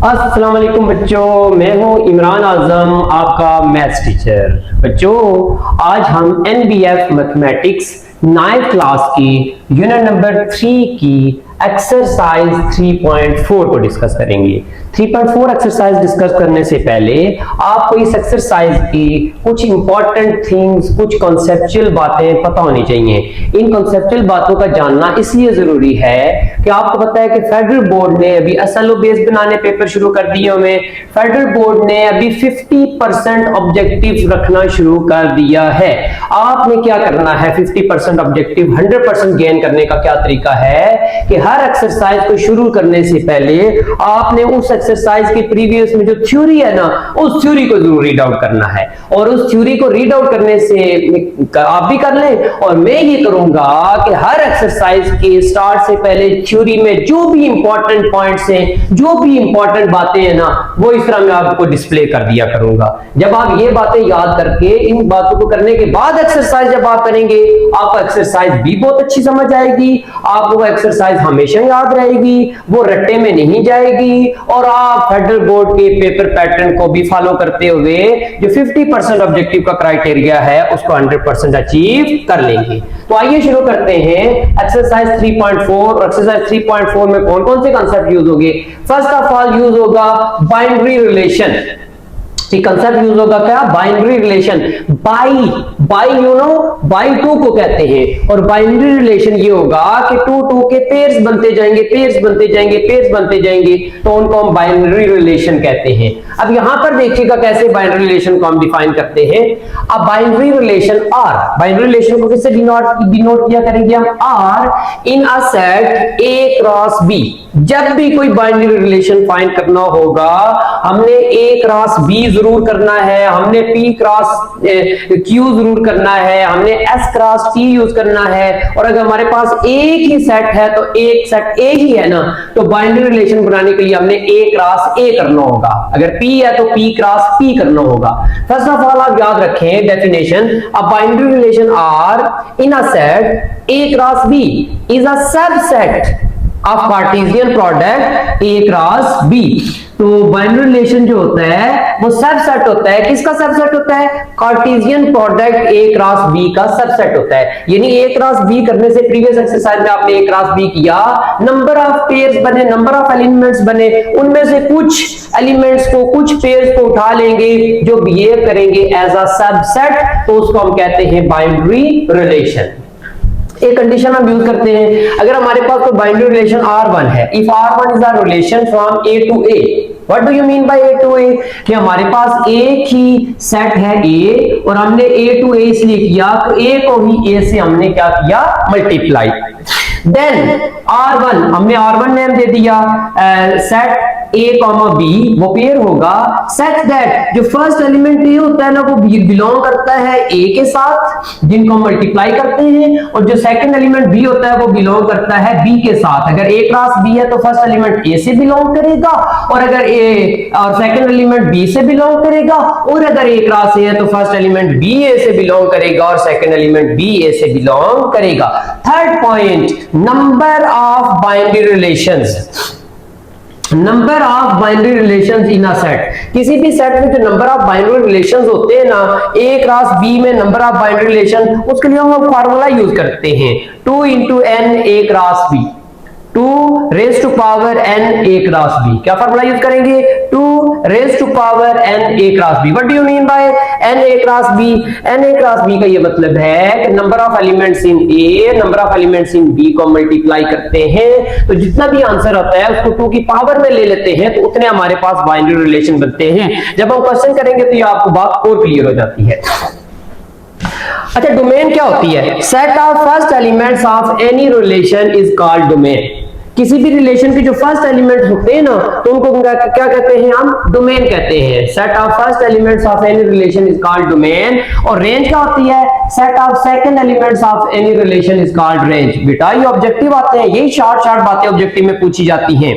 अस्सलाम वालेकुम बच्चों, मैं हूं इमरान आजम, आपका मैथ्स टीचर। बच्चों, आज हम एनबीएफ मैथमेटिक्स 9th क्लास की यूनिट नंबर 3 की एक्सरसाइज 3.4 को डिस्कस करेंगे। 3.4 एक्सरसाइज डिस्कस करने से पहले आपको इस एक्सरसाइज की कुछ इंपॉर्टेंट थिंग्स, कुछ कॉन्सेप्चुअल बातें पता होनी चाहिए। इन कॉन्सेप्चुअल बातों का जानना इसलिए जरूरी है कि आपको पता है कि फेडरल बोर्ड ने अभी एसएलओ बेस बनाने पेपर शुरू कर दिए हुए। फेडरल बोर्ड ने अभी 50% ऑब्जेक्टिव रखना शुरू कर दिया है। आपने क्या करना है? 50% ऑब्जेक्टिव 100% गेन करने का क्या तरीका है कि हर एक्सरसाइज को शुरू करने से पहले आपने उस एक्सरसाइज के प्रीवियस में जो थ्योरी है ना, उस थ्योरी को जरूर रीड आउट करना है। और उस थ्योरी को रीड आउट करने से आप भी कर लें और मैं ये करूंगा कि हर एक्सरसाइज के स्टार्ट से पहले थ्योरी में जो भी इंपॉर्टेंट पॉइंट्स हैं, जो भी इंपॉर्टेंट बातें हैं ना, वो इस तरह मैं आपको डिस्प्ले कर दिया करूंगा। जब आप ये बातें याद करके, इन बातों को करने के बाद एक्सरसाइज जब आप करेंगे, आपको एक्सरसाइज भी बहुत अच्छी समझ आएगी, आपको वो एक्सरसाइज हमेशा याद रहेगी, वो रट्टे में नहीं जाएगी और आप फेडरल बोर्ड के पेपर पैटर्न को भी फॉलो करते हुए जो 50% ऑब्जेक्टिव का क्राइटेरिया है उसको 100% अचीव कर लेंगे। तो आइए शुरू करते हैं एक्सरसाइज 3.4। और एक्सरसाइज 3.4 में कौन कौन से कॉन्सेप्ट यूज होंगे? फर्स्ट ऑफ ऑल यूज होगा बाइनरी रिलेशन। कंसेप्ट यूज होगा क्या? Binary relation. By you know, by two को कहते हैं। और बाइनरी रिलेशन ये होगा कि टू के पेयर्स बनते जाएंगे, पेयर्स बनते जाएंगे, पेयर्स बनते जाएंगे, तो उनको हम बाइनरी रिलेशन कहते हैं। अब यहां पर देखिएगा कैसे बाइनरी रिलेशन को हम डिफाइन करते हैं। अब binary relation R, binary relation को किससे डिनोट किया करेंगे हम? R in a set A cross B. जब भी कोई बाइनरी रिलेशन फाइंड करना होगा, हमने ए क्रॉस बी जरूर करना है, हमने पी क्रॉस क्यू जरूर करना है, हमने एस क्रॉस टी यूज करना है। और अगर हमारे पास एक ही सेट है तो एक सेट ए ही है ना, तो बाइनरी रिलेशन बनाने के लिए हमने ए क्रॉस ए करना होगा। अगर पी है तो पी क्रॉस पी करना होगा। फर्स्ट ऑफ ऑल आप याद रखें definition, a binary relation R in a set A cross B is a subset of Cartesian product A cross B. तो बाइनरी रिलेशन जो होता है वो सबसेट होता है। किसका सबसेट होता है? Cartesian product A cross B का सबसेट होता है। यानी ए क्रॉस बी करने से प्रीवियस एक्सरसाइज में आपने ए क्रॉस बी किया, नंबर ऑफ पेयर्स बने, नंबर ऑफ एलिमेंट्स बने, उनमें से कुछ एलिमेंट्स को, कुछ पेयर्स को उठा लेंगे जो बिहेव करेंगे एज अ सबसेट, तो उसको हम कहते हैं बाइनरी रिलेशन। एक कंडीशन हम यूज करते हैं, अगर हमारे पास कोई बाइनरी रिलेशन R1 है, if R1 is a relation from A to A, what do you mean by A to A? कि हमारे पास एक ही सेट है A और हमने A to A इसलिए किया तो A को ही A से हमने क्या किया? मल्टीप्लाई। देन R1, हमने R1 नेम दे दिया सेट A, B, वो पेयर होगा सच दैट जो फर्स्ट एलिमेंट A होता है ना, वो बिलोंग करता है A के साथ, जिनको हम मल्टीप्लाई करते हैं, और जो सेकंड एलिमेंट B होता है वो बिलोंग करता है B के साथ। अगर A क्रॉस B है तो फर्स्ट एलिमेंट A से बिलोंग करेगा, और अगर A और सेकंड एलिमेंट B से बिलोंग करेगा, और अगर A क्रॉस A है तो फर्स्ट एलिमेंट B A से बिलोंग करेगा और सेकंड एलिमेंट B A से बिलोंग करेगा। Third point, number of binary relations. Number of binary relations in a set, किसी भी सेट में जो नंबर ऑफ बाइनरी रिलेशंस होते हैं ना, ए क्रॉस बी में नंबर ऑफ बाइनरी रिलेशन, उसके लिए हम फार्मूला यूज करते हैं 2 into n a cross b, 2 raised to power n a cross b। क्या फार्मूला यूज करेंगे? 2 raised to power n a cross b। What do you mean by n a cross b? n a cross b का ये मतलब है कि number of elements in a, number of elements in b को multiply करते हैं, तो जितना भी आंसर आता है उसको 2 की पावर में ले लेते हैं, तो उतने हमारे पास बाइनरी रिलेशन बनते हैं। जब हम क्वेश्चन करेंगे तो ये आपको बात और क्लियर हो जाती है। अच्छा, डोमेन क्या होती है? Set of first elements of any relation is called domain. किसी भी रिलेशन के जो फर्स्ट एलिमेंट्स होते हैं ना, तो उनको क्या कहते हैं? हम डोमेन कहते हैं। Set of first elements of any relation is called domain. और रेंज क्या होती है? Set of second elements of any relation is called range. बेटा ये ऑब्जेक्टिव आते हैं, यही शॉर्ट बातें ऑब्जेक्टिव में पूछी जाती हैं।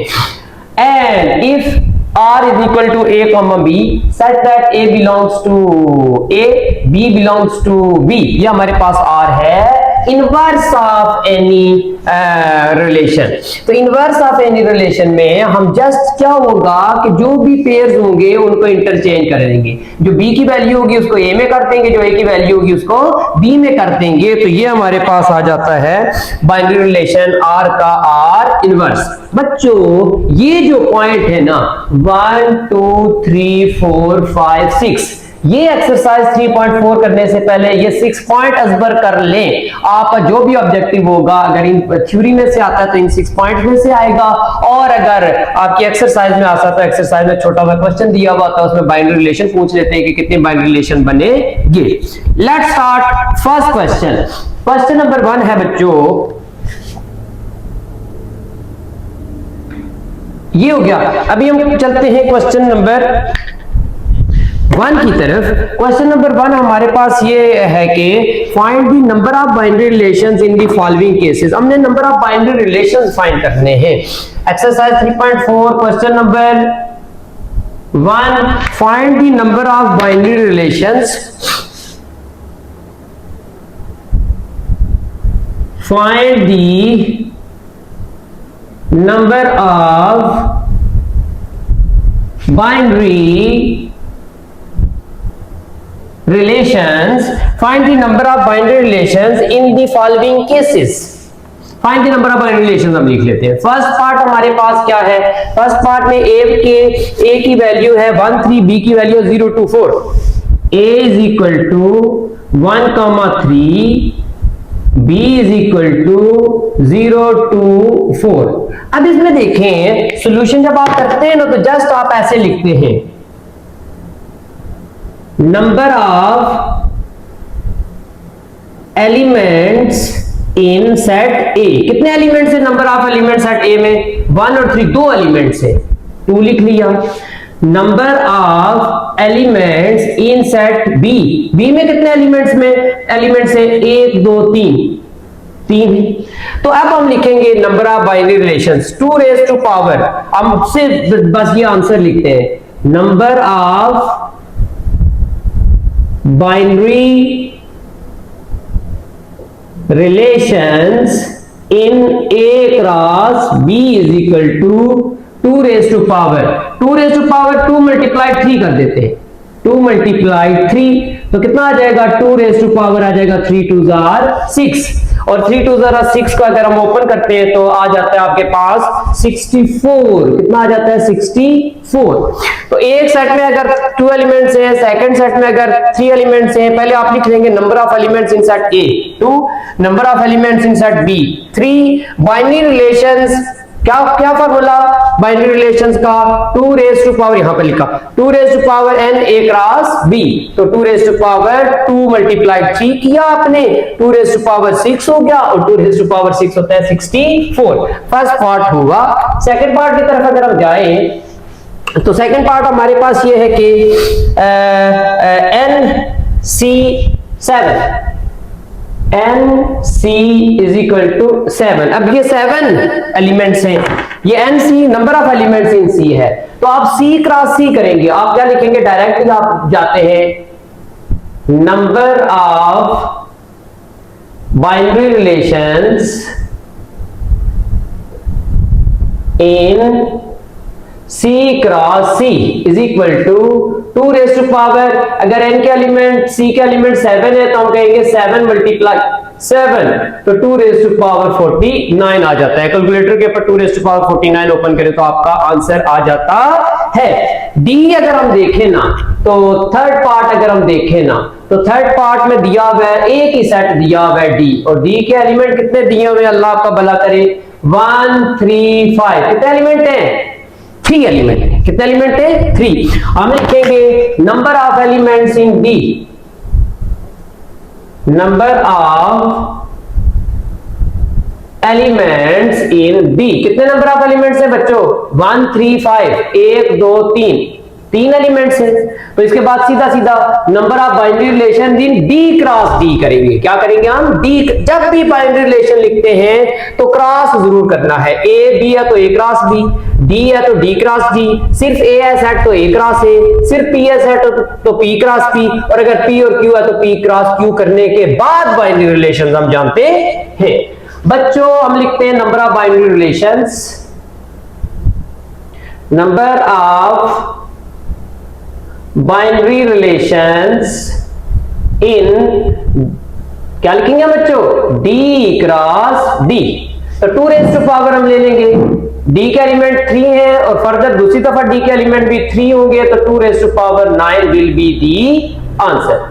And if R is equal to A, B, such that A belongs to A, B belongs to B, ये हमारे पास R है, इनवर्स ऑफ एनी रिलेशन। तो इनवर्स ऑफ एनी रिलेशन में हम जस्ट क्या होगा कि जो भी पेयर्स होंगे उनको इंटरचेंज कर देंगे, जो बी की वैल्यू होगी उसको ए में कर देंगे, जो ए की वैल्यू होगी उसको बी में कर देंगे। तो ये हमारे पास आ जाता है बाइनरी रिलेशन आर का आर इनवर्स। बच्चों ये जो पॉइंट है ना 1 2 3 4 5 6, ये एक्सरसाइज 3.4 करने से पहले ये 6 पॉइंट अजबर कर लें। आपका जो भी ऑब्जेक्टिव होगा अगर इन थ्योरी में से आता है तो इन 6 पॉइंट में से आएगा, और अगर आपकी एक्सरसाइज में आता तो एक्सरसाइज में छोटा सा क्वेश्चन दिया हुआ था उसमें बाइनरी रिलेशन पूछ लेते हैं कि कितने बाइनरी रिलेशन बनेंगे। Let's start first question. Question number 1 है बच्चों, ये हो गया। अभी हम चलते हैं क्वेश्चन नंबर 1 की तरफ। क्वेश्चन नंबर 1 हमारे पास ये है कि find the number of binary relations in the following cases. हमने number of binary relations find करने हैं। Exercise 3.4 question number 1, find the number of binary relations, find the number of binary relations, find the number of binary relations in the following cases। find the number of binary relations हम लिख लेते हैं। First part हमारे पास क्या है, first part में ए की value है 1 3, बी की value 0 2 4, a is equal to 1 3, b is equal to 0 2 4। अब इसमें देखें सॉल्यूशन जब आप करते हैं ना तो जस्ट आप ऐसे लिखते हैं number of elements in set ए। कितने एलिमेंट्स है नंबर ऑफ एलिमेंट्स सेट ए में? 1 और 3, 2 एलिमेंट्स है, 2 लिख लिया। Number of elements in set B, B में कितने एलिमेंट्स है? 1 2 3 है। तो अब हम लिखेंगे number of binary relations 2 raise to power, हम सिर्फ बस ये आंसर लिखते हैं number of binary relations in A cross B is equal to 2 raise to power 2 multiply 3 कर देते हैं, 2 मल्टीप्लाई 3 तो कितना आ जाएगा? 2 रेज़ टू पावर आ जाएगा 3 2 6, और 3 2 6 को अगर हम ओपन करते हैं तो आ जाता है आपके पास 64। कितना आ जाता है? 64। तो एक सेट में अगर 2 एलिमेंट्स हैं, सेकंड सेट में अगर 3 एलिमेंट्स हैं, पहले आप लिख लेंगे number of elements in set A 2, number of elements in set B 3। Binary relations क्या फॉर्मूला बाइनरी रिलेशंस का? 2 रेज़ टू पावर, यहां पे लिखा 2 raise to power n a cross b, तो 2 रेज़ टू पावर 2 मल्टीप्लाई 3 किया आपने, 2 raise to power 6 हो गया, और 2 रेज़ टू पावर 6 होता है 64। फर्स्ट पार्ट हुआ। सेकंड पार्ट की तरफ अगर हम जाएं तो सेकंड पार्ट हमारे पास ये है कि NC7 NC is equal to 7। अब ये 7 एलिमेंट्स हैं, ये NC number of elements in C है, तो आप C क्रॉस C करेंगे। आप क्या लिखेंगे? डायरेक्टली आप जाते हैं number of binary relations in C cross C is equal to 2 raise to power, अगर n के एलिमेंट C के एलिमेंट 7 है तो हम कहेंगे 7 मल्टीप्लाई 7, तो 2 रेज़ टू पावर 49 आ जाता है। कैलकुलेटर के ऊपर 2 रेज़ टू पावर 49 ओपन करें तो आपका आंसर आ जाता है। D अगर हम देखें ना तो थर्ड पार्ट अगर हम देखें ना तो थर्ड पार्ट में दिया हुआ है एक ही सेट दिया हुआ है D, और D के एलिमेंट कितने दिए हुए हैं? अल्लाह आपका भला करे 1 3 5। कितने एलिमेंट हैं? 3 एलिमेंट है। कितने एलिमेंट है? 3। हम लिखेंगे number of elements in D, number of elements in B. कितने नंबर ऑफ एलिमेंट्स है बच्चों? 1 3 5, 1 2 3, 3 एलिमेंट्स हैं। तो इसके बाद सीधा सीधा number of binary relation in D cross D करेंगे। क्या करेंगे हम? डी। जब भी बाइनरी रिलेशन लिखते हैं तो क्रॉस जरूर करना है। ए बी है तो ए क्रॉस बी, डी है तो डी क्रॉस डी, सिर्फ ए है सेट तो ए क्रॉस ए, सिर्फ पी है सेट तो पी क्रॉस पी, और अगर पी और क्यू है तो पी क्रॉस क्यू करने के बाद बाइनरी रिलेशंस हम जानते हैं। बच्चों हम लिखते हैं number of binary relations, number of binary relations इन, क्या लिखेंगे बच्चों? D cross D. तो 2 रेज़ टू पावर हम ले लेंगे, डी के एलिमेंट 3 है और फर्दर दूसरी दफा डी के एलिमेंट भी 3 होंगे, तो 2 raise to power 9 will be the answer.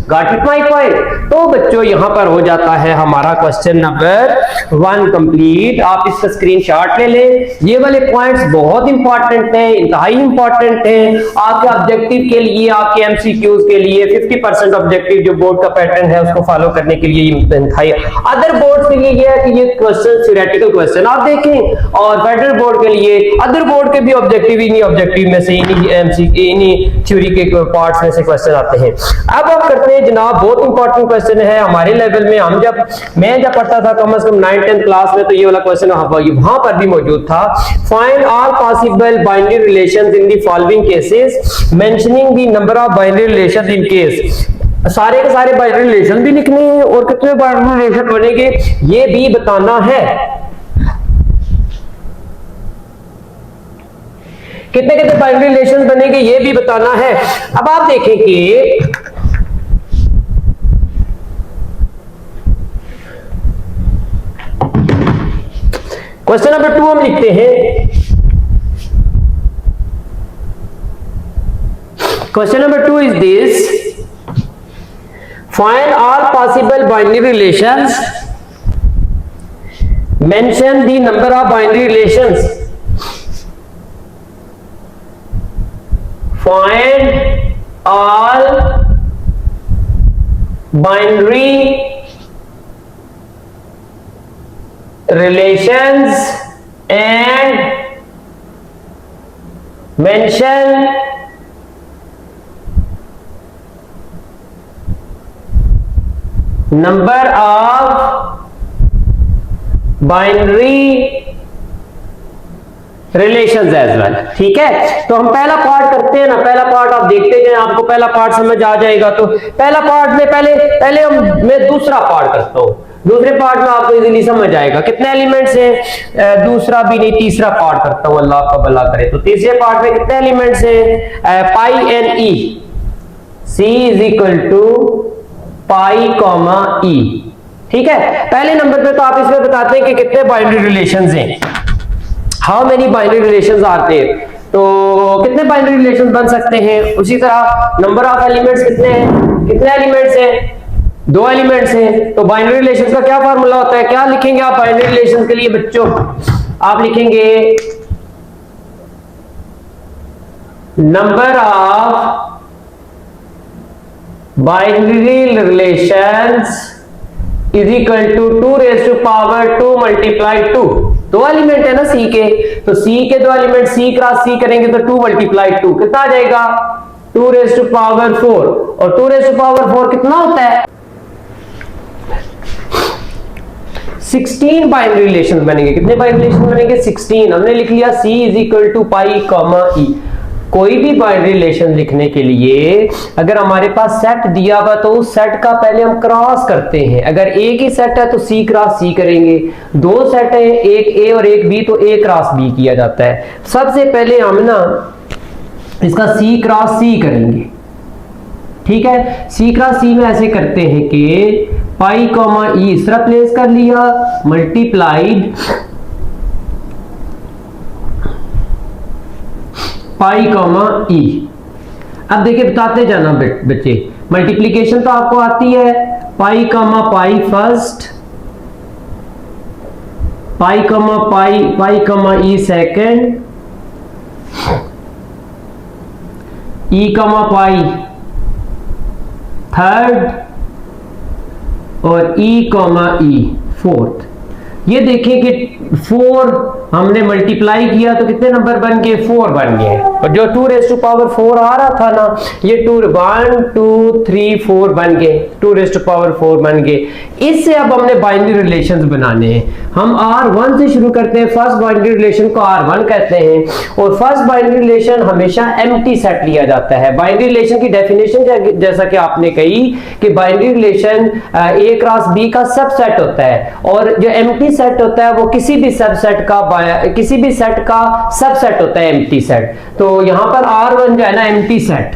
Got it my point? तो बच्चों यहां पर हो जाता है हमारा क्वेश्चन नंबर 1 कंप्लीट। आप इसका स्क्रीनशॉट ले लें। ये वाले पॉइंट्स बहुत इंपॉर्टेंट हैं, इंतहाई इंपॉर्टेंट हैं आपके ऑब्जेक्टिव के लिए, आपके एमसीक्यूज के लिए। 50% ऑब्जेक्टिव जो बोर्ड का पैटर्न है उसको फॉलो करने के लिए इंतहाई। अदर बोर्ड के लिए यह है कि ये क्वेश्चन थ्योरेटिकल क्वेश्चन आप देखें, और फेडरल बोर्ड के लिए, अदर बोर्ड के भी ऑब्जेक्टिव इन्हीं ऑब्जेक्टिव में से, इन्हीं थ्योरी के पार्ट्स में से क्वेश्चन आते हैं। अब आप करते हैं जनाब, बहुत इंपॉर्टेंट क्वेश्चन है हमारे लेवल में। मैं जब पढ़ता था कम से कम 9th-10th क्लास में, तो ये वाला क्वेश्चन वहां पर भी मौजूद था। Find all possible binary relations in the following cases mentioning the number of binary relations in case. सारे के सारे बाइनरी रिलेशन भी लिखने हैं और कितने बाइनरी रिलेशन बनेंगे ये भी बताना है। कितने कितने बाइनरी रिलेशंस बनेंगे ये भी बताना है। अब आप देखें कि क्वेश्चन नंबर 2 हम लिखते हैं। Question number 2 is this, find all possible binary relations, mention the number of binary relations. Find all binary relations and mention number of binary relations as well. ठीक है, तो हम पहला पार्ट करते हैं ना। पहला पार्ट आप देखते जाएं, आपको पहला पार्ट समझ आ जाएगा। तो पहला पार्ट में पहले मैं दूसरा पार्ट करता हूं। दूसरे पार्ट में आपको इजीली समझ आएगा कितने एलिमेंट्स हैं। दूसरा भी नहीं, तीसरा पार्ट करता हूं, अल्लाह आपका भला करे। तो तीसरे पार्ट में कितने एलिमेंट्स हैं? Pi N E, C is equal to pi comma E. ठीक है, पहले नंबर पे तो आप इसमें बताते हैं कि कितने बाइनरी रिलेशंस हैं, how many binary relations are there. तो कितने बाइनरी रिलेशंस बन सकते हैं। उसी तरह नंबर ऑफ एलिमेंट्स कितने हैं, कितने एलिमेंट्स हैं, 2 एलिमेंट्स हैं। तो बाइनरी रिलेशंस का क्या फार्मूला होता है, क्या लिखेंगे आप बाइनरी रिलेशंस के लिए बच्चों? आप लिखेंगे number of binary relations is equal to 2 raise to power 2 multiply 2। 2 element है ना सी के, तो सी के 2 एलिमेंट सी क्रॉस सी करेंगे तो 2 मल्टीप्लाई 2 कितना आ जाएगा? 2 रेज़ टू पावर 4। और 2 रेज़ टू पावर 4 कितना होता है? 16 बाइनरी रिलेशंस बनेंगे। कितने बाइनरी रिलेशंस बनेंगे? 16। हमने लिख लिया C is equal to pi comma E. कोई भी बाइनरी रिलेशन लिखने के लिए अगर हमारे पास सेट दिया हुआ तो उस सेट का पहले हम क्रॉस करते हैं। अगर एक ही सेट है तो सी क्रॉस सी करेंगे, 2 सेट है एक ए और एक बी तो ए क्रॉस बी किया जाता है। सबसे पहले हम ना इसका सी क्रॉस सी करेंगे। ठीक है, सी क्रॉस सी में ऐसे करते हैं कि पाई कॉमा ई इस तरह प्लेस कर लिया, मल्टीप्लाइड पाई कॉमा ई। अब देखिए बताते जाना बच्चे, मल्टीप्लीकेशन तो आपको आती है, पाई कॉमा पाई फर्स्ट, पाई कॉमा पाई, पाई कॉमा ई सेकेंड, ई कॉमा पाई थर्ड और ई कॉमा ई फोर्थ। ये देखिए कि 4 हमने मल्टीप्लाई किया तो कितने नंबर बन गए, 4 बन गए। और जो 2⁴ आ रहा था ना, ये 1 2 3 4 बन गए, 2⁴ बन गए। इससे अब हमने बाइनरी रिलेशंस बनाने हैं। हम R1 से शुरू करते हैं। फर्स्ट बाइनरी रिलेशन को R1 कहते हैं, और फर्स्ट बाइनरी रिलेशन हमेशा एम्प्टी सेट लिया जाता है। बाइनरी रिलेशन की डेफिनेशन जैसा कि आपने कही कि binary relation A cross B का सबसेट होता है, और जो एम्प्टी सेट होता है वो किसी भी सेट का सबसेट होता है, एम्प्टी सेट। तो यहां पर R1 जो है ना empty set,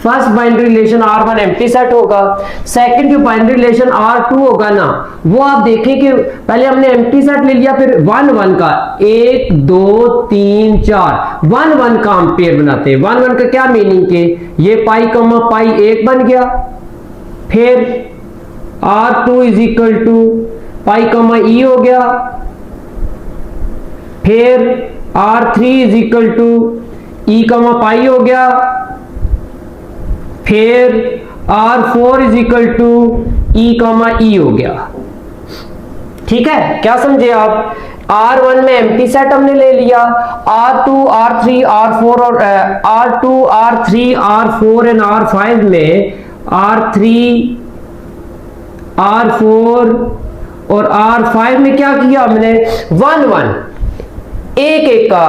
first binary relation R1 empty set होगा। सेकंड जो बाइनरी रिलेशन R2 होगा ना, वो आप देखें कि पहले हमने एम्प्टी सेट ले लिया, फिर 1 1 का 1 2 3 4 1 1 का हम पेयर बनाते हैं। 1 1 का क्या मीनिंग के ये पाई कमा पाई 1 बन गया, फिर R2 इज इक्वल टू पाई कमा ई हो गया, फिर R3 इज इक्वल टू ई कमा पाई हो गया, फिर R4 इज इक्वल टू ई कमा ई हो गया। ठीक है, क्या समझे आप? R1 में एम्प्टी सेट हमने ले लिया, R2 R3 R4 और R2 R3 R4 and R5 में R3 R4 और R5 में क्या किया हमने, 1 1 एक का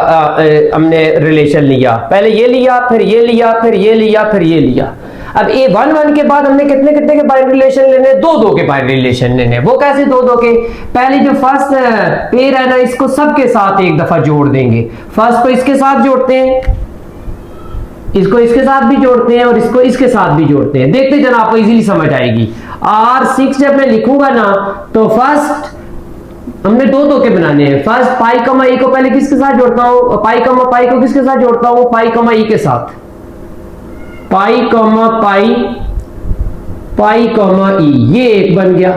हमने रिलेशन लिया। पहले ये लिया, फिर ये लिया, फिर ये लिया, फिर ये लिया। अब ये 1 1 के बाद हमने कितने कितने के बाइनरी रिलेशन लेने, 2 2 के बाइनरी रिलेशन लेने। वो कैसे 2 2 के? पहले जो फर्स्ट पेयर है ना, इसको सबके साथ एक दफा जोड़ देंगे। फर्स्ट को इसके साथ जोड़ते हैं, इसको इसके साथ भी जोड़ते हैं, और इसको इसके साथ भी जोड़ते हैं। देखते जाना, आपको इजीली समझ आएगी। R6 जब मैं लिखूंगा ना, तो फर्स्ट हमने 2 2 के बनाने हैं। फर्स्ट पाई कमा ई को पहले किसके साथ जोड़ता हूं, पाई कमा पाई को किसके साथ जोड़ता हूं, पाई कमा ई के साथ। पाई कमा पाई, पाई कमा ई, ये एक बन गया।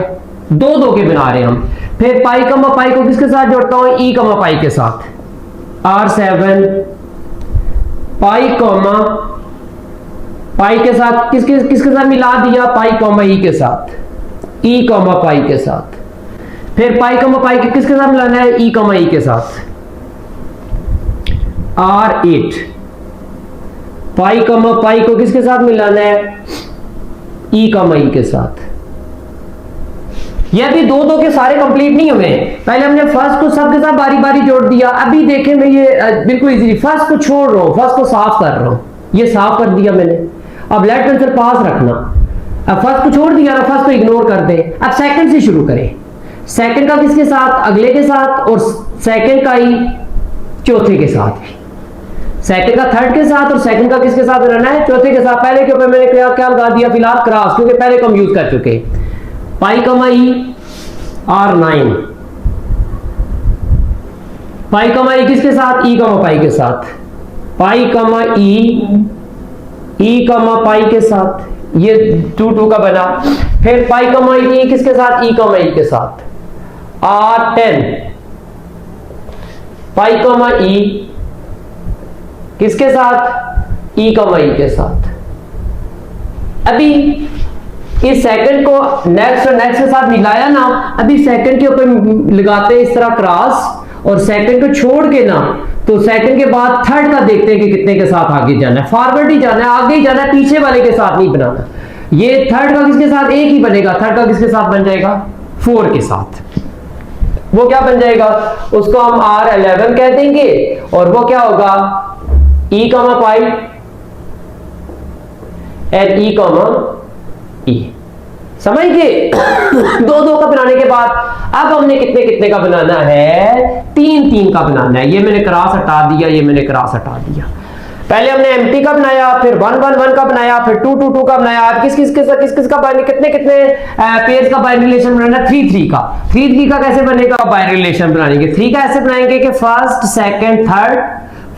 2 2 के बना रहे हैं हम। फिर पाई कमा पाई को किसके साथ जोड़ता हूं, ई कमा पाई के साथ। R7 पाई कमा पाई के साथ किसके साथ मिला दिया, पाई कमा ई के साथ, ई कमा पाई के साथ। फिर पाई कमा पाई के किसके साथ मिलाना है, ई कमा ई के साथ। R8 पाई कमा पाई को किसके साथ मिलाना है, ई कमा ई के साथ। यह भी 2 2 के सारे कंप्लीट नहीं हुए। पहले हमने फर्स्ट को सबके साथ बारी बारी जोड़ दिया। अभी देखें, मैं ये बिल्कुल इजीली फर्स्ट को छोड़ रहा हूं, फर्स्ट को साफ कर रहा हूं। ये साफ कर दिया मैंने। अब लेफ्ट पेंसिल पास रखना। अब फर्स्ट को छोड़ दिया ना, फर्स्ट को इग्नोर कर दे। अब सेकंड से शुरू करें। सेकंड का किसके साथ, अगले के साथ, और सेकंड का ही चौथे के साथ भी। सेकंड का थर्ड के साथ, और सेकंड का किसके साथ रहना है, चौथे के साथ। पहले के ऊपर मैंने क्या लगा दिया फिलहाल, क्रॉस, क्योंकि पहले को हम यूज कर चुके। पाई कमा ई R9, पाई कमा ई किसके साथ, ई कमा पाई के साथ। पाई कमा ई कमा पाई के साथ, ये 2 2 का बना। फिर पाई कमा ई किसके साथ, ई कमा ई के साथ। R10 पाई कमा ई किसके साथ, ई कमा ई के साथ। अभी इस सेकंड को नेक्स्ट और नेक्स्ट के साथ मिलाया ना, अभी सेकंड के ऊपर लगाते हैं इस तरह क्रॉस, और सेकंड को छोड़ के ना, तो सेकंड के बाद थर्ड का देखते हैं कि कितने के साथ आगे जाना है। फॉरवर्ड ही जाना है, आगे ही जाना है, पीछे वाले के साथ नहीं बनाना। ये थर्ड का किसके साथ, एक ही बनेगा। थर्ड का किसके साथ बन जाएगा, 4 के साथ। वो क्या बन जाएगा, उसको हम R11 कह देंगे, और वो क्या होगा, ई कमा पाई एंड ई कमा ई। समझ गए? 2 2 का बनाने के बाद अब हमने कितने कितने का बनाना है, 3 3 का बनाना है। ये मैंने क्रॉस हटा दिया, ये मैंने क्रॉस हटा दिया। पहले हमने एम्प्टी का बनाया, फिर 1 1 1 का बनाया, फिर 2 2 2 का बनाया। अब किस किस का कितने कितने पेयर्स का बाइनरी रिलेशन बनाना है, 3 3 का। 3 3 का कैसे बनेगा, बाइनरी रिलेशन बनाएंगे। 3 का ऐसे बनाएंगे कि first second third,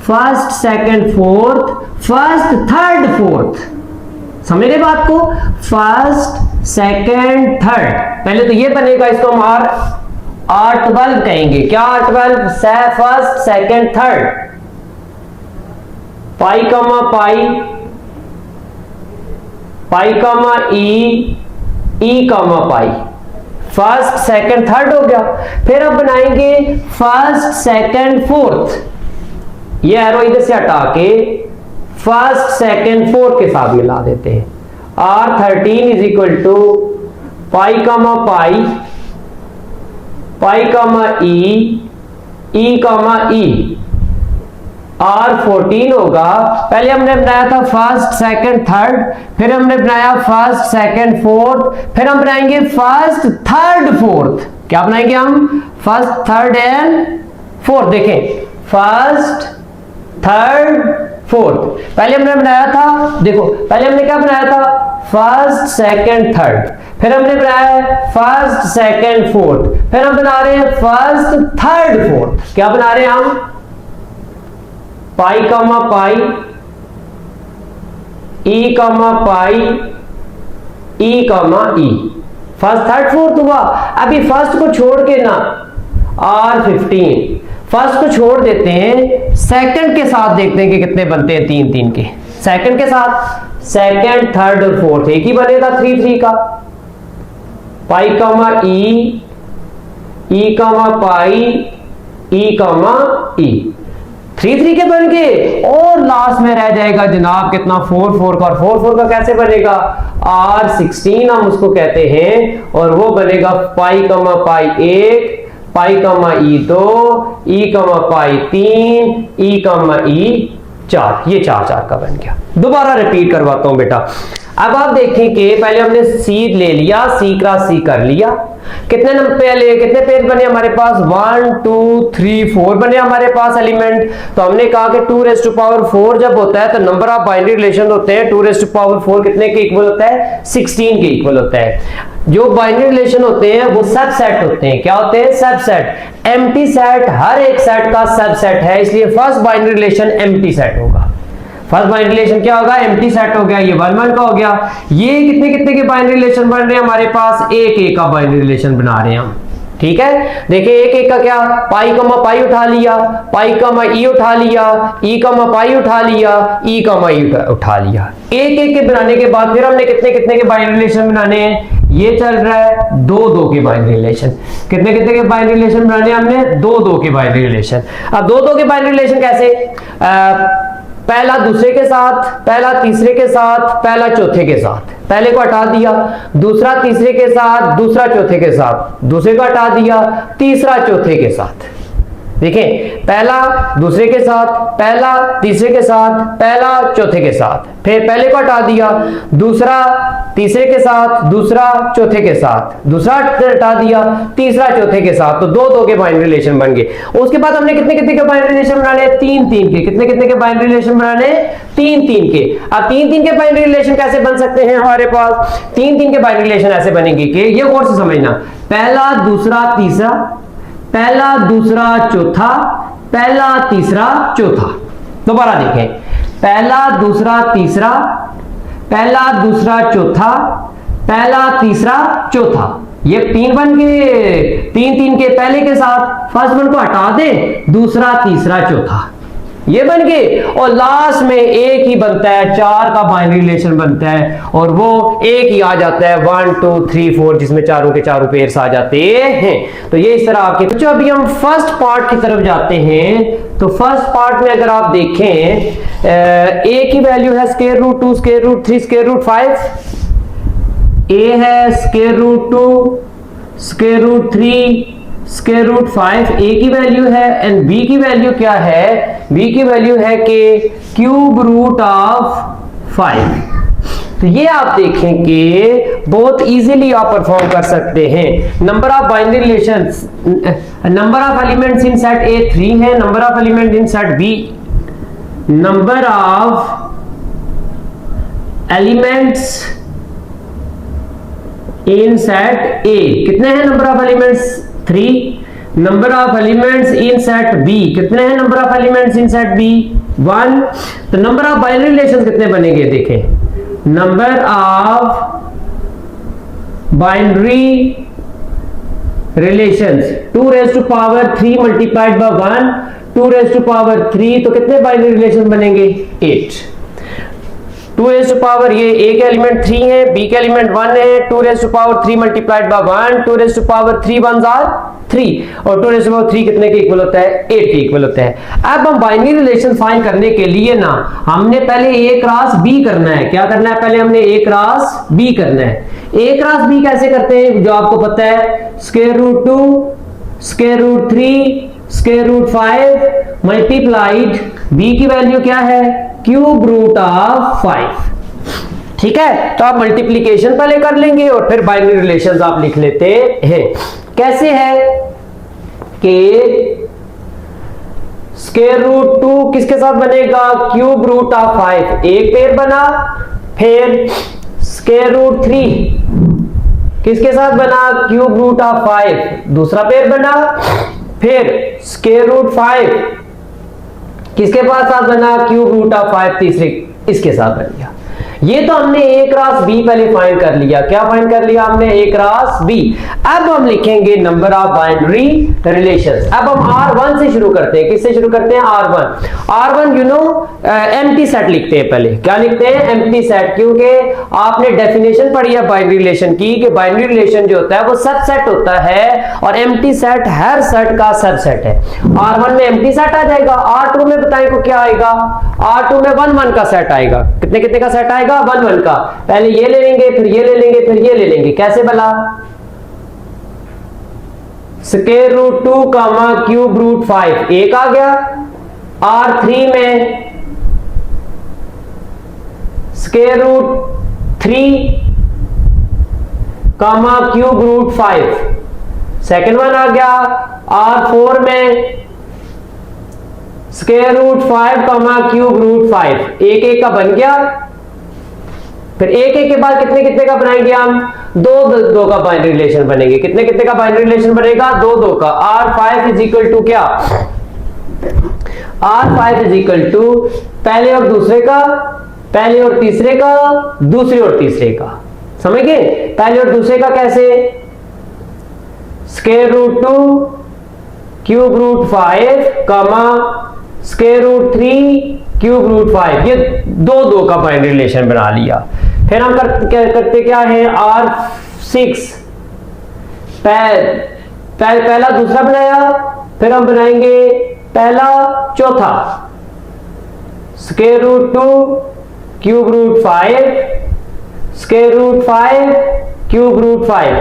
first second fourth, first third fourth. समझ गए बात को? First second third. पहले तो ये बनेगा, इसको हम R12 कहेंगे। क्या R12, फर्स्ट सेकंड थर्ड। पाई कमा पाई, पाई कमा ई कमा पाई। फर्स्ट सेकंड थर्ड हो गया। फिर अब बनाएंगे फर्स्ट सेकंड फोर्थ, ये एरो इधर से हटा के फर्स्ट सेकंड फोर्थ के साथ मिला देते हैं। R13 is equal to pi comma pi, pi comma E comma E. R14 होगा, पहले हमने बनाया था फर्स्ट सेकंड थर्ड, फिर हमने बनाया फर्स्ट सेकंड फोर्थ, फिर हम बनाएंगे फर्स्ट थर्ड फोर्थ। क्या बनाएंगे हम? First third and fourth. देखें, फर्स्ट थर्ड फोर्थ। पहले हमने बनाया था, देखो पहले हमने क्या बनाया था? फर्स्ट सेकंड थर्ड, फिर हमने बनाया फर्स्ट सेकंड फोर्थ, फिर हम बना रहे हैं फर्स्ट थर्ड फोर्थ। क्या बना रहे हैं हम? पाई कामा पाई, ई कामा पाई, ई कामा ई। फर्स्ट थर्ड फोर्थ हुआ। अभी फर्स्ट को छोड़ के ना R15, फर्स्ट को छोड़ देते हैं, सेकंड के साथ देखते हैं कि कितने बनते हैं, 3 3 के। सेकंड के साथ सेकंड थर्ड और फोर्थ एक ही बनेगा 3 3 का। पाई कामा ई कामा पाई, ई कामा ई, 3 3 के बन गए। और लास्ट में रह जाएगा जनाब कितना? 4 4 का। और 4 4 का कैसे बनेगा? R16 हम उसको कहते हैं, और वो बनेगा पाई कामा पाई 1, पाई कामा ई 2, ई कामा पाई 3, ई कामा ई 4। ये 4 4 का बन गया। दोबारा रिपीट करवाता हूं बेटा। अब आप देखें कि पहले हमने सी ले लिया, सी क्रॉस सी कर लिया। कितने नंबर पहले कितने पेज बने हमारे पास? 1 2 3 4 बने हमारे पास एलिमेंट। तो हमने कहा कि 2⁴ जब होता है तो नंबर ऑफ बाइनरी रिलेशन होते हैं 2⁴ कितने के इक्वल होता है? 16 के इक्वल होता है। जो बाइनरी रिलेशन होते हैं वो सबसेट होते हैं। क्या होते हैं? सबसेट। एम्प्टी सेट हर एक सेट का सबसेट है, इसलिए first binary relation empty set होगा। फर्स्ट बाइनरी रिलेशन क्या होगा? एम्प्टी सेट हो गया। ये 1 1 का हो गया। ये कितने कितने के बाइनरी रिलेशन बन रहे हैं हमारे पास? 1 1 का बाइनरी रिलेशन बना रहे हैं हम। ठीक है, देखिए 1 1 का क्या? पाई कामा पाई उठा लिया, पाई कामा ई उठा लिया, ई कामा पाई उठा लिया, ई कामा ई उठा लिया। 1 1 के बनाने के बाद फिर हमने कितने कितने के बाइनरी रिलेशन बनाने हैं? ये चल रहा है 2 2 के बाइनरी रिलेशन। कितने कितने के बाइनरी रिलेशन बनाने हैं हमने? 2 2 के बाइनरी रिलेशन। अब 2 2 के बाइनरी रिलेशन कैसे? पहला दूसरे के साथ, पहला तीसरे के साथ, पहला चौथे के साथ। पहले को हटा दिया, दूसरा तीसरे के साथ, दूसरा चौथे के साथ, दूसरे को हटा दिया, तीसरा चौथे के साथ। देखें, पहला दूसरे के साथ, पहला तीसरे के साथ, पहला चौथे के साथ। फिर पहले को हटा दिया, दूसरा तीसरे के साथ, दूसरा चौथे के साथ, दूसरा हटा दिया, तीसरा चौथे के साथ। तो 2 2 के बाइनरी रिलेशन बन गए। उसके बाद हमने कितने कितने के बाइनरी रिलेशन बनाने? 3 3 के। कितने कितने के बाइनरी रिलेशन बनाने? 3 3 के। अब 3 3 के बाइनरी रिलेशन कैसे बन सकते हैं हमारे पास? 3 3 के बाइनरी रिलेशन ऐसे बनेंगे कि ये गौर से समझना, पहला दूसरा तीसरा, पहला दूसरा चौथा, पहला तीसरा चौथा। दोबारा देखें, पहला दूसरा तीसरा, पहला दूसरा चौथा, पहला तीसरा चौथा। ये 3 बन गए। 3 3 के पहले के साथ फर्स्ट वन को हटा दें, दूसरा तीसरा चौथा, ये बन गए। और लास्ट में एक ही बनता है, 4 का बाइनरी रिलेशन बनता है, और वो एक ही आ जाता है 1 2 3 4, जिसमें चारों के चारों पेयर्स आ जाते हैं। तो ये इस तरह आपके। तो अभी हम फर्स्ट पार्ट की तरफ जाते हैं। तो फर्स्ट पार्ट में अगर आप देखें, a की वैल्यू है √2, √3, √5। a है √2, √3, √5 a की वैल्यू है, एंड b की वैल्यू क्या है? b की वैल्यू है कि √5। तो ये आप देखें कि बहुत इजीली आप परफॉर्म कर सकते हैं। Number of binary relations, number of elements in set A 3 है, number of element in set B, number of elements in set A कितने हैं? Number of elements 3। Number of elements in set B कितने हैं? Number of elements in set B 1। तो number of binary relations कितने बनेंगे? देखें, number of binary relations 2⁻³ multiplied by 1, 2⁻³ तो कितने बाइनरी रिलेशन बनेंगे? 8। 2 रेज़ टू पावर, ये ए के एलिमेंट 3 है, बी के एलिमेंट 1 है, 2 raise to power 3 multiplied by 1, 2 raise to power 3 1s are 3, और 2 रेज़ टू पावर 3 कितने के इक्वल होता है? 8 के इक्वल होता है। अब हम बाइनरी रिलेशन फाइंड करने के लिए ना हमने पहले ए क्रॉस बी करना है। क्या करना है? पहले हमने ए क्रॉस बी करना है। ए क्रॉस बी कैसे करते हैं जो आपको पता है, square root 2 square root 3 square root 5 multiplied B की वैल्यू क्या है? Cube root of 5। ठीक है, तो आप मल्टीप्लीकेशन पहले कर लेंगे और फिर बाइनरी रिलेशंस आप लिख लेते हैं। कैसे है कि स्क्वायर रूट 2 किसके साथ बनेगा? क्यूब रूट ऑफ 5, एक पेयर बना। फिर स्क्वायर रूट 3 किसके साथ बना? क्यूब रूट ऑफ 5, दूसरा पेयर बना। फिर स्क्वायर रूट 5 किसके पास साथ बना? क्यूब रूट ऑफ 5, तीसरे इसके साथ बन गया। ये तो हमने ए क्रॉस बी पहले फाइंड कर लिया। क्या फाइंड कर लिया हमने? ए क्रॉस बी। अब हम लिखेंगे नंबर ऑफ बाइनरी रिलेशंस। अब हम R1 से शुरू करते हैं। किससे शुरू करते हैं? R1 you know empty set लिखते हैं पहले। क्या लिखते हैं? एम्प्टी सेट, क्योंकि आपने डेफिनेशन पढ़ी है बाइनरी रिलेशन की कि बाइनरी रिलेशन जो होता है वो सबसेट होता है और एम्प्टी सेट हर सेट का सबसेट है। R1 में एम्प्टी सेट आ जाएगा। R2 में बताएं को क्या आएगा? R2 में 1 1 का सेट आएगा। कितने कितने का सेट आएगा? 1 1 का। पहले ये ले लेंगे, फिर ये ले लेंगे, फिर ये ले लेंगे। कैसे भला? Square root 2 comma cube root 5 एक आ गया। R3 में square root 3 comma cube root 5 second one आ गया। R4 में square root 5 comma cube root 5, एक एक का बन गया। फिर एक एक के बाद कितने कितने का बनाएंगे हम? 2 2 का बाइनरी रिलेशन बनेंगे। कितने कितने का बाइनरी रिलेशन बनेगा? 2 2 का। R5 इज इक्वल टू क्या? R5 इज इक्वल टू पहले और दूसरे का, पहले और तीसरे का, दूसरे और तीसरे का। समझ गए? पहले और दूसरे का कैसे? स्क्वायर रूट 2 क्यूब रूट 5 कामा स्क्वायर रूट 3 क्यूब रूट 5, ये 2 2 का बाइनरी रिलेशन बना लिया। फिर हम करते क्या है? R6 पहला दूसरा बनाया, फिर हम बनाएंगे पहला चौथा। Square root 2 cube root 5 square root 5 cube root 5,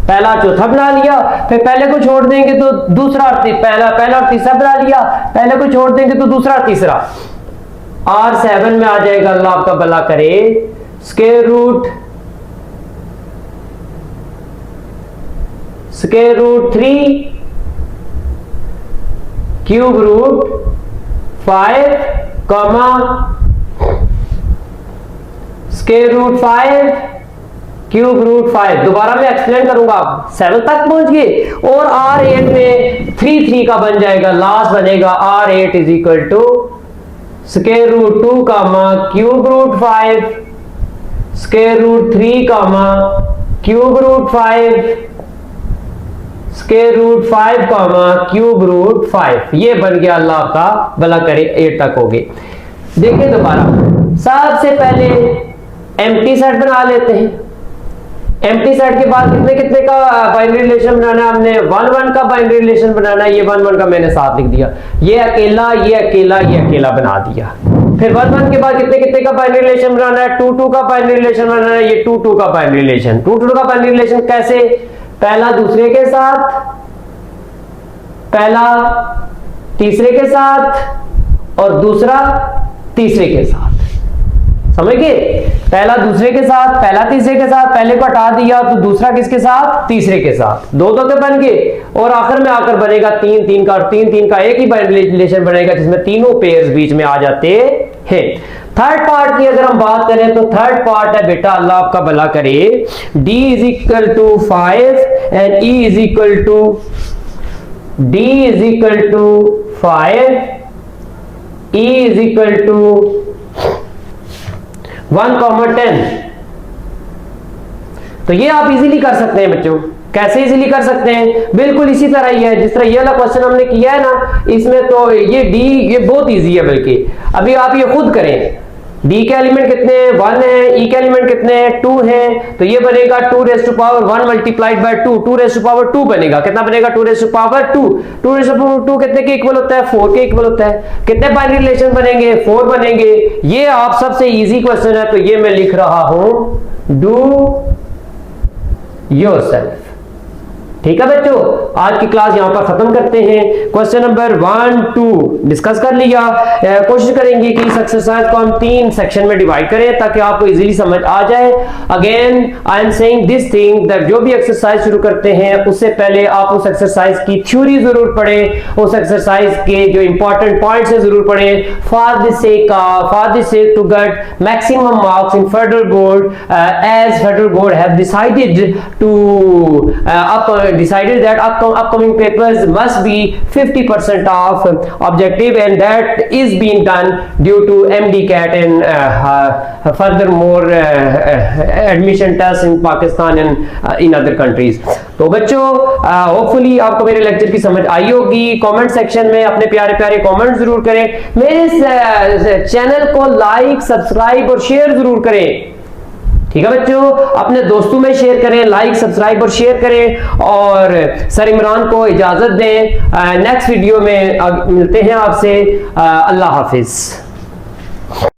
पहला चौथा बना लिया। फिर पहले को छोड़ देंगे तो दूसरा और पहला और तीसरा बना लिया। पहले को छोड़ देंगे तो दूसरा और तीसरा। R7 में आ जाएगा, अल्लाह आपका भला करे, square root 3 cube root 5 comma square root 5 cube root 5। दोबारा मैं एक्सप्लेन करूंगा। आप 7 तक पहुंच गए। और R8 में 3 3 का बन जाएगा, लास्ट बनेगा R8 is equal to square root 2 comma cube root 5 square root 3 comma cube root 5 square root 5 comma cube root 5। ये बन गया, अल्लाह आपका भला करे, 8 तक हो गए। देखिए दोबारा, सबसे पहले एम्प्टी सेट बना लेते हैं। एम्प्टी सेट के बाद कितने कितने का बाइनरी रिलेशन बनाना है? हमने 1 1 का बाइनरी रिलेशन बनाना है। ये 1 1 का मैंने साथ लिख दिया। ये अकेला, ये अकेला, ये अकेला बना दिया। फिर 1 1 के बाद कितने कितने का बाइनरी रिलेशन बनाना है? 2 2 का बाइनरी रिलेशन बनाना है। ये 2 2 का बाइनरी रिलेशन। 2 2 का बाइनरी रिलेशन कैसे? पहला दूसरे के साथ, पहला तीसरे के साथ और दूसरा तीसरे के साथ। समझ गए? पहला दूसरे के साथ, पहला तीसरे के साथ, पहले को हटा दिया तो दूसरा किसके साथ? तीसरे के साथ। 2 2 के बन गए और आखिर में आकर बनेगा 3 3 का, और 3 3 का एक ही बाइनरी रिलेशन बनेगा जिसमें तीनों पेयर्स बीच में आ जाते हैं। थर्ड पार्ट की अगर हम बात करें तो थर्ड पार्ट है बेटा, अल्लाह आपका भला करे, D is equal to 5 and E is equal to D is equal to 5, E is equal to 1,10। तो ये आप इजीली कर सकते हैं बच्चों। कैसे इजीली कर सकते हैं? बिल्कुल इसी तरह ही है जिस तरह ये वाला क्वेश्चन हमने किया है ना, इसमें तो ये डी ये बहुत इजी है। बल्कि अभी आप ये खुद करें, डी के एलिमेंट कितने हैं 1 है, ई के एलिमेंट कितने हैं 2 हैं, तो ये बनेगा 2 raise to power 1 multiplied by 2, 2 raise to power 2 बनेगा। कितना बनेगा 2 raise to power 2, 2 raise to power 2 कितने के इक्वल होता है 4 के इक्वल होता है। कितने बाइनरी रिलेशन बनेंगे 4 बनेंगे। ये आप सबसे इजी क्वेश्चन है, तो ये मैं लिख रहा हूं डू योरसेल्फ। ठीक है बच्चों, आज की क्लास यहां पर खत्म करते हैं। क्वेश्चन नंबर 1 2 डिस्कस कर लिया। कोशिश करेंगे कि इस एक्सरसाइज को हम 3 सेक्शन में डिवाइड करें ताकि आपको इजीली समझ आ जाए। Again I am saying this thing that जो भी एक्सरसाइज शुरू करते हैं उससे पहले आप उस एक्सरसाइज की थ्योरी जरूर पढ़ें, उस एक्सरसाइज के जो इंपॉर्टेंट पॉइंट्स हैं जरूर पढ़ें। For the sake to get maximum marks in federal board, as federal board have decided to decided that upcoming papers must be 50% of objective, and that is being done due to MDCAT and furthermore admission tests in Pakistan and in other countries। तो बच्चों hopefully आपको मेरे lecture की समझ आई होगी। Comment section में अपने प्यारे प्यारे कमेंट जरूर करें। मेरे चैनल को लाइक सब्सक्राइब और शेयर जरूर करें। ठीक है बच्चों, अपने दोस्तों में शेयर करें, लाइक सब्सक्राइब और शेयर करें, और सर इमरान को इजाजत दें। नेक्स्ट वीडियो में मिलते हैं आपसे। अल्लाह हाफिज।